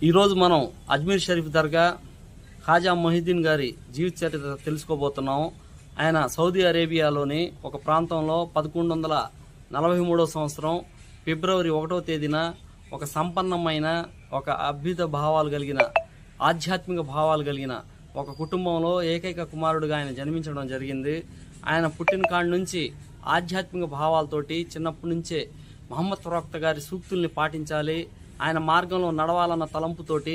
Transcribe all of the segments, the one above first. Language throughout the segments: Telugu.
ఈరోజు మనం అజ్మీర్ షరీఫ్ దర్గా ఖాజా మొహిద్దీన్ గారి జీవిత చరిత్ర తెలుసుకోబోతున్నాం. ఆయన సౌదీ అరేబియాలోని ఒక ప్రాంతంలో 1143 సంవత్సరం ఫిబ్రవరి 1వ తేదీన ఒక సంపన్నమైన, ఒక అభ్యుత భావాలు కలిగిన, ఆధ్యాత్మిక భావాలు కలిగిన ఒక కుటుంబంలో ఏకైక కుమారుడుగా ఆయన జన్మించడం జరిగింది. ఆయన పుట్టిన కాడి నుంచి ఆధ్యాత్మిక భావాలతోటి చిన్నప్పటి నుంచే మహమ్మద్ ప్రవక్త గారి సూక్తుల్ని పాటించాలి, ఆయన మార్గంలో నడవాలన్న తలంపుతోటి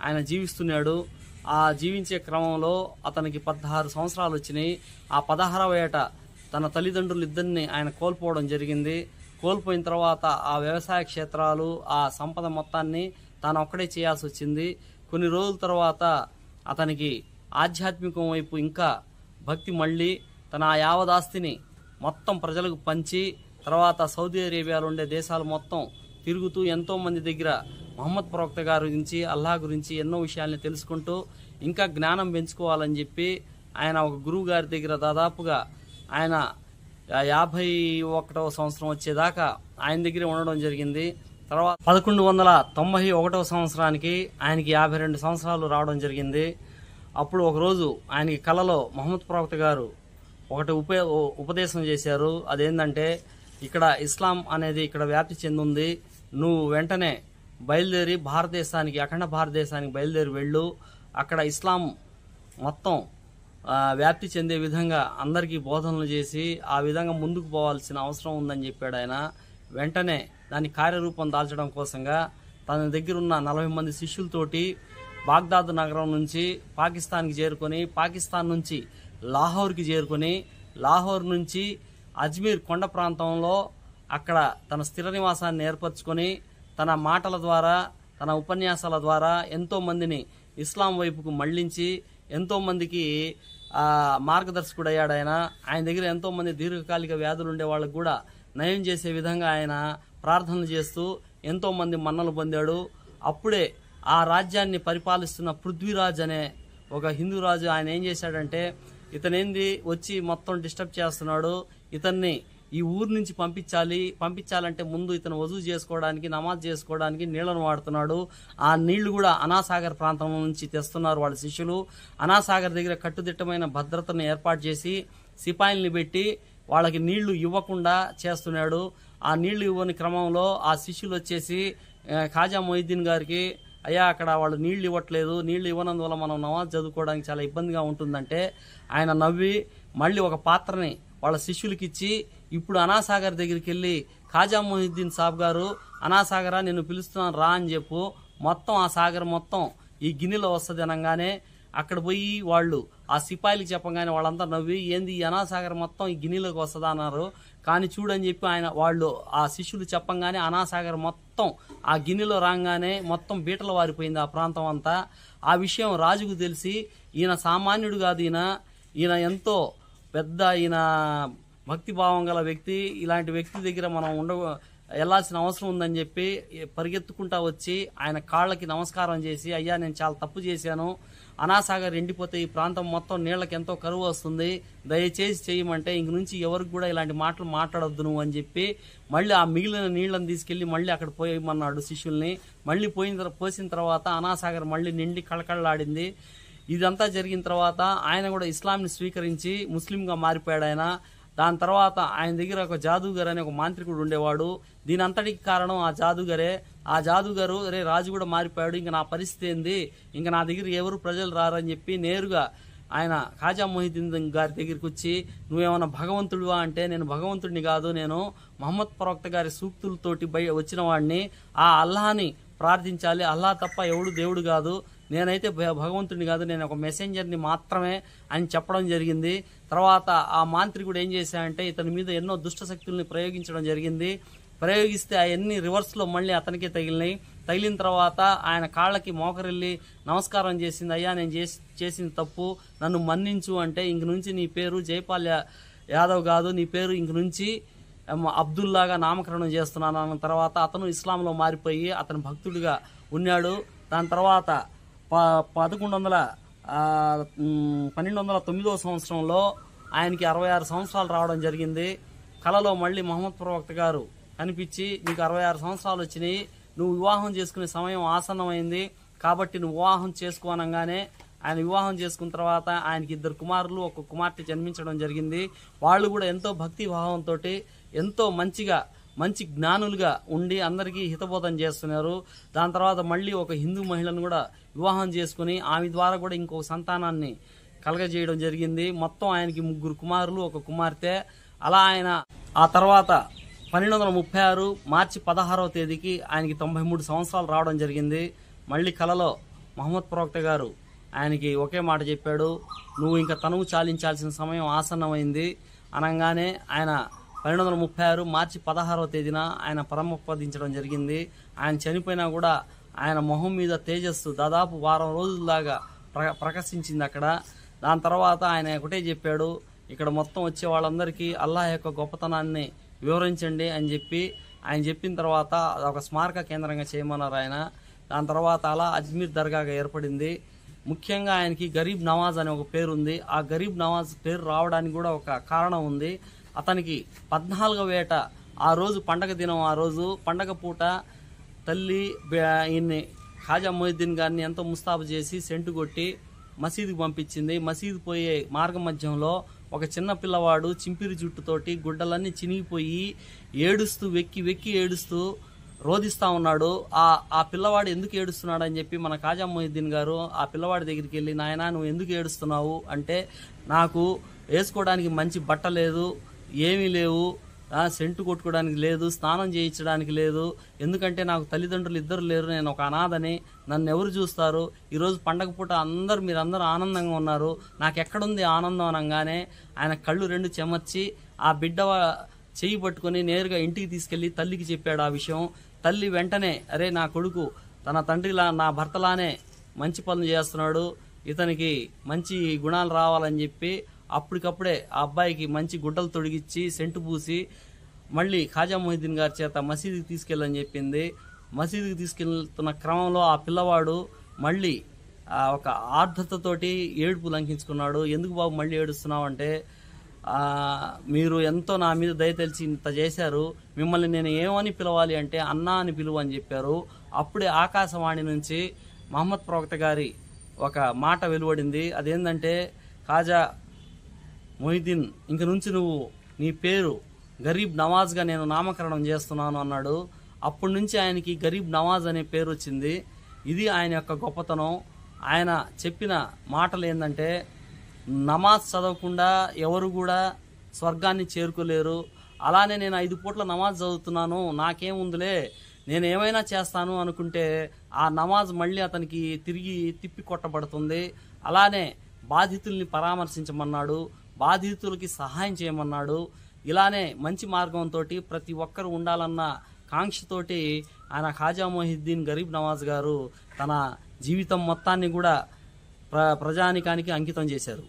ఆయన జీవిస్తున్నాడు. ఆ జీవించే క్రమంలో అతనికి 16 సంవత్సరాలు వచ్చినాయి. ఆ 16వ ఏట తన తల్లిదండ్రులు ఇద్దరిని ఆయన కోల్పోవడం జరిగింది. కోల్పోయిన తర్వాత ఆ వ్యవసాయ క్షేత్రాలు, ఆ సంపద మొత్తాన్ని తాను ఒక్కడే చేయాల్సి వచ్చింది. కొన్ని రోజుల తర్వాత అతనికి ఆధ్యాత్మికం వైపు ఇంకా భక్తి మళ్ళీ తన ఆ యావదాస్తిని మొత్తం ప్రజలకు పంచి, తర్వాత సౌదీ అరేబియాలో ఉండే దేశాలు మొత్తం తిరుగుతూ ఎంతో మంది దగ్గర మహమ్మద్ ప్రవక్త గారి గురించి, అల్లాహ్ గురించి ఎన్నో విషయాల్ని తెలుసుకుంటూ ఇంకా జ్ఞానం పెంచుకోవాలని చెప్పి ఆయన ఒక గురువు గారి దగ్గర దాదాపుగా ఆయన 51వ సంవత్సరం వచ్చేదాకా ఆయన దగ్గరే ఉండడం జరిగింది. తర్వాత 1191వ సంవత్సరానికి ఆయనకి 52 సంవత్సరాలు రావడం జరిగింది. అప్పుడు ఒకరోజు ఆయనకి కలలో మహమ్మద్ ప్రవక్త గారు ఒకటి ఉపదేశం చేశారు. అదేంటంటే, ఇక్కడ ఇస్లాం అనేది ఇక్కడ వ్యాప్తి చెందింది, నువ్వు వెంటనే బయలుదేరి భారతదేశానికి, అఖండ భారతదేశానికి బయలుదేరి వెళ్ళు, అక్కడ ఇస్లాం మొత్తం వ్యాప్తి చెందే విధంగా అందరికీ బోధనలు చేసి ఆ విధంగా ముందుకు పోవాల్సిన అవసరం ఉందని చెప్పాడు ఆయన. వెంటనే దాని కార్యరూపం దాల్చడం కోసంగా తన దగ్గర ఉన్న 40 మంది శిష్యులతోటి బాగ్దాద్ నగరం నుంచి పాకిస్తాన్కి చేరుకొని, పాకిస్తాన్ నుంచి లాహోర్కి చేరుకొని, లాహోర్ నుంచి అజ్మీర్ కొండ ప్రాంతంలో అక్కడ తన స్థిర నివాసాన్ని ఏర్పరచుకొని తన మాటల ద్వారా, తన ఉపన్యాసాల ద్వారా ఎంతో మందిని ఇస్లాం వైపుకు మళ్లించి ఎంతో మందికి మార్గదర్శకుడయ్యాడు ఆయన. ఆయన దగ్గర ఎంతో మంది దీర్ఘకాలిక వ్యాధులు ఉండే వాళ్ళకు కూడా నయం చేసే విధంగా ఆయన ప్రార్థనలు చేస్తూ ఎంతో మంది మన్నలు పొందాడు. అప్పుడే ఆ రాజ్యాన్ని పరిపాలిస్తున్న పృథ్వీరాజ్ అనే ఒక హిందూ రాజు ఆయన ఏం చేశాడంటే, ఇతనేంది వచ్చి మొత్తం డిస్టర్బ్ చేస్తున్నాడు, ఇతన్ని ఈ ఊరు నుంచి పంపించాలంటే ముందు ఇతను వజూ చేసుకోవడానికి, నమాజ్ చేసుకోవడానికి నీళ్లను వాడుతున్నాడు. ఆ నీళ్లు కూడా అనాసాగర్ ప్రాంతం నుంచి తెస్తున్నారు వాళ్ళ శిష్యులు. అనాసాగర్ దగ్గర కట్టుదిట్టమైన భద్రతను ఏర్పాటు చేసి సిపాయిల్ని పెట్టి వాళ్ళకి నీళ్లు ఇవ్వకుండా చేస్తున్నాడు. ఆ నీళ్లు ఇవ్వని క్రమంలో ఆ శిష్యులు వచ్చేసి ఖాజా మొహిద్దీన్ గారికి, అయ్యా అక్కడ వాళ్ళు నీళ్లు ఇవ్వట్లేదు, నీళ్లు ఇవ్వనందువల్ల మనం నమాజ్ చదువుకోవడానికి చాలా ఇబ్బందిగా ఉంటుందంటే ఆయన నవ్వి మళ్ళీ ఒక పాత్రని వాళ్ళ శిష్యులకి ఇచ్చి, ఇప్పుడు అనాసాగర్ దగ్గరికి వెళ్ళి ఖాజా మొహిద్దీన్ సాబ్ గారు, అనాసాగరా నిన్ను పిలుస్తున్నాను రా అని చెప్పు, మొత్తం ఆ సాగర్ మొత్తం ఈ గిన్నెలో వస్తుంది అనగానే అక్కడ పోయి వాళ్ళు ఆ సిపాయిలకి చెప్పగానే వాళ్ళంతా నవ్వి, ఏంది ఈ అనాసాగర్ మొత్తం ఈ గిన్నెలోకి వస్తుందా అన్నారు. కానీ చూడని చెప్పి వాళ్ళు ఆ శిష్యులు చెప్పంగానే అనాసాగర్ మొత్తం ఆ గిన్నెలో రాగానే మొత్తం బీటలు వారిపోయింది ఆ ప్రాంతం అంతా. ఆ విషయం రాజుకు తెలిసి, ఈయన సామాన్యుడు కాదు, ఈయన ఎంతో పెద్ద, ఈయన భక్తిభావం గల వ్యక్తి, ఇలాంటి వ్యక్తి దగ్గర మనం వెళ్లాల్సిన అవసరం ఉందని చెప్పి పరిగెత్తుకుంటా వచ్చి ఆయన కాళ్ళకి నమస్కారం చేసి, అయ్యా నేను చాలా తప్పు చేశాను, అనాసాగర్ ఎండిపోతే ఈ ప్రాంతం మొత్తం నీళ్లకి ఎంతో కరువు వస్తుంది, దయచేసి చేయమంటే ఇంక నుంచి ఎవరికి కూడా ఇలాంటి మాటలు మాట్లాడొద్దు నువ్వు అని చెప్పి మళ్ళీ ఆ మిగిలిన నీళ్లను తీసుకెళ్లి మళ్ళీ అక్కడ పోయమన్నాడు శిష్యుల్ని. మళ్ళీ పోసిన తర్వాత అనాసాగర్ మళ్ళీ నిండి కళకళలాడింది. ఇదంతా జరిగిన తర్వాత ఆయన కూడా ఇస్లాంని స్వీకరించి ముస్లింగా మారిపోయాడు ఆయన. దాని తర్వాత ఆయన దగ్గర ఒక జాదూగర్ అనే ఒక మాంత్రికుడు ఉండేవాడు. దీని అంతటికి కారణం ఆ జాదూగరే. ఆ జాదూగరు, రే రాజు కూడా మారిపోయాడు, ఇంకా నా పరిస్థితి ఏంది, ఇంకా నా దగ్గర ఎవరు ప్రజలు రారని చెప్పి నేరుగా ఆయన ఖాజా మొహిద్దీన్ గారి దగ్గరికి వచ్చి, నువ్వేమన్నా భగవంతుడివా అంటే, నేను భగవంతుడిని కాదు, నేను మహమ్మద్ ప్రవక్త గారి సూక్తులతోటి వచ్చిన వాడిని, ఆ అల్లాహని ప్రార్థించాలి, అల్లాహ్ తప్ప ఎవడు దేవుడు కాదు, నేనైతే భగవంతుడిని కాదు, నేను ఒక మెసెంజర్ని మాత్రమే అని చెప్పడం జరిగింది. తర్వాత ఆ మాంత్రికుడు ఏం చేశాడంటే ఇతని మీద ఎన్నో దుష్ట శక్తుల్ని ప్రయోగించడం జరిగింది. ప్రయోగిస్తే అవన్నీ రివర్స్లో మళ్ళీ అతనికే తగిలినాయి. తగిలిన తర్వాత ఆయన కాళ్ళకి మోకరిల్లి నమస్కారం చేసింది, అయ్యా నేను చేసిన తప్పు, నన్ను మన్నించు అంటే, ఇంక నుంచి నీ పేరు జైపాల్ యాదవ్ కాదు, నీ పేరు ఇంక నుంచి అబ్దుల్లాగా నామకరణం చేస్తున్నాను అన్న తర్వాత అతను ఇస్లాంలో మారిపోయి అతను భక్తుడిగా ఉన్నాడు. దాని తర్వాత 1209వ సంవత్సరంలో ఆయనకి 66 సంవత్సరాలు రావడం జరిగింది. కలలో మళ్ళీ మహమ్మద్ ప్రవక్త గారు కనిపించి, నీకు 66 సంవత్సరాలు వచ్చినాయి, నువ్వు వివాహం చేసుకునే సమయం ఆసన్నమైంది కాబట్టి నువ్వు వివాహం చేసుకోనగానే ఆయన వివాహం చేసుకున్న తర్వాత ఆయనకి 2 కుమారులు 1 కుమార్తె జన్మించడం జరిగింది. వాళ్ళు కూడా ఎంతో భక్తి భావంతో ఎంతో మంచి జ్ఞానులుగా ఉండి అందరికీ హితబోధన చేస్తున్నారు. దాని తర్వాత మళ్ళీ ఒక హిందూ మహిళను కూడా వివాహం చేసుకుని ఆమె ద్వారా కూడా ఇంకొక సంతానాన్ని కలగజేయడం జరిగింది. మొత్తం ఆయనకి 3 కుమారులు 1 కుమార్తె. అలా ఆయన ఆ తర్వాత 1236 మార్చి 16వ తేదీకి ఆయనకి 93 సంవత్సరాలు రావడం జరిగింది. మళ్ళీ కలలో మహమ్మద్ ప్రవక్త గారు ఆయనకి ఒకే మాట చెప్పాడు, నువ్వు ఇంకా తనువు చాలించాల్సిన సమయం ఆసన్నమైంది అనగానే ఆయన 1236 మార్చి 16వ తేదీన ఆయన పరమపదించడం జరిగింది. ఆయన చనిపోయినా కూడా ఆయన మొహం మీద తేజస్సు దాదాపు వారం రోజుల్లాగా ప్రకాశించింది అక్కడ. దాని తర్వాత ఆయన ఒకటే చెప్పాడు, ఇక్కడ మొత్తం వచ్చే వాళ్ళందరికీ అల్లాహ్ యొక్క గొప్పతనాన్ని వివరించండి అని చెప్పి ఆయన చెప్పిన తర్వాత ఒక స్మారక కేంద్రంగా చేయమన్నారు ఆయన. దాని తర్వాత అలా అజ్మీర్ దర్గాగా ఏర్పడింది. ముఖ్యంగా ఆయనకి గరీబ్ నవాజ్ అనే ఒక పేరు ఉంది. ఆ గరీబ్ నవాజ్ పేరు రావడానికి కూడా ఒక కారణం ఉంది. అతనికి 14వ ఏట ఆ రోజు పండగ దినం, ఆ రోజు పండగ పూట తల్లి ఈయన్ని ఖాజా మొయిద్దీన్ గారిని ఎంతో ముస్తాబు చేసి సెంటు కొట్టి మసీదుకి పంపించింది. మసీదు పోయే మార్గ మధ్యంలో ఒక చిన్న పిల్లవాడు చింపిరి జుట్టుతోటి గుడ్డలన్నీ చినిగిపోయి ఏడుస్తూ వెక్కి ఏడుస్తూ రోధిస్తా ఉన్నాడు. ఆ పిల్లవాడు ఎందుకు ఏడుస్తున్నాడు అని చెప్పి మన ఖాజా మొయిద్దీన్ గారు ఆ పిల్లవాడి దగ్గరికి వెళ్ళి, నాయనా నువ్వు ఎందుకు ఏడుస్తున్నావు అంటే, నాకు వేసుకోవడానికి మంచి బట్ట లేదు, ఏమీ లేవు, సెంటు కొట్టుకోవడానికి లేదు, స్నానం చేయించడానికి లేదు, ఎందుకంటే నాకు తల్లిదండ్రులు 2 లేరు, నేను ఒక అనాథని, నన్ను ఎవరు చూస్తారు, ఈరోజు పండగ పూట మీరందరూ ఆనందంగా ఉన్నారు, నాకెక్కడుంది ఆనందం అనగానే ఆయన కళ్ళు 2 చెమర్చి ఆ బిడ్డ చెయ్యి పట్టుకొని నేరుగా ఇంటికి తీసుకెళ్లి తల్లికి చెప్పాడు ఆ విషయం. తల్లి వెంటనే, అరే నా కొడుకు తన తండ్రిలా నా భర్తలానే మంచి పనులు చేస్తున్నాడు, ఇతనికి మంచి గుణాలు రావాలని చెప్పి అప్పటికప్పుడే ఆ అబ్బాయికి మంచి గుడ్డలు తొడిగిచ్చి సెంటు పూసి మళ్ళీ ఖాజా మొయిద్దీన్ గారి చేత మసీదుకి తీసుకెళ్ళని చెప్పింది. మసీదుకి తీసుకెళ్తున్న క్రమంలో ఆ పిల్లవాడు మళ్ళీ ఒక ఆర్ద్రతతోటి ఏడుపు లంకించుకున్నాడు. ఎందుకు బాబు మళ్ళీ ఏడుస్తున్నావు అంటే, మీరు ఎంతో నా మీద దయ తెలిసి ఇంత చేశారు, మిమ్మల్ని నేను ఏమని పిలవాలి అంటే అన్నా అని పిలువు అని చెప్పారు. అప్పుడే ఆకాశవాణి నుంచి మహమ్మద్ ప్రవక్త గారి ఒక మాట వెలువడింది. అదేంటంటే, ఖాజా మొయిద్దీన్ ఇంక నుంచి నువ్వు నీ పేరు గరీబ్ నవాజ్గా నేను నామకరణం చేస్తున్నాను అన్నాడు. అప్పటి నుంచి ఆయనకి గరీబ్ నవాజ్ అనే పేరు వచ్చింది. ఇది ఆయన యొక్క గొప్పతనం. ఆయన చెప్పిన మాటలు ఏంటంటే, నమాజ్ చదవకుండా ఎవరు కూడా స్వర్గాన్ని చేరుకోలేరు, అలానే నేను 5 పూట్ల నమాజ్ చదువుతున్నాను, నాకేముందులే నేను ఏమైనా చేస్తాను అనుకుంటే ఆ నమాజ్ మళ్ళీ అతనికి తిరిగి తిప్పి కొట్టబడుతుంది. అలానే బాధితుల్ని పరామర్శించమన్నాడు, బాధితులకి సహాయం చేయమన్నాడు. ఇలానే మంచి మార్గంతో ప్రతి ఒక్కరు ఉండాలన్న కాంక్షతోటి ఆయన ఖాజా మొయిద్దీన్ గరీబ్ నవాజ్ గారు తన జీవితం మొత్తాన్ని కూడా ప్రజానికానికి అంకితం చేశారు.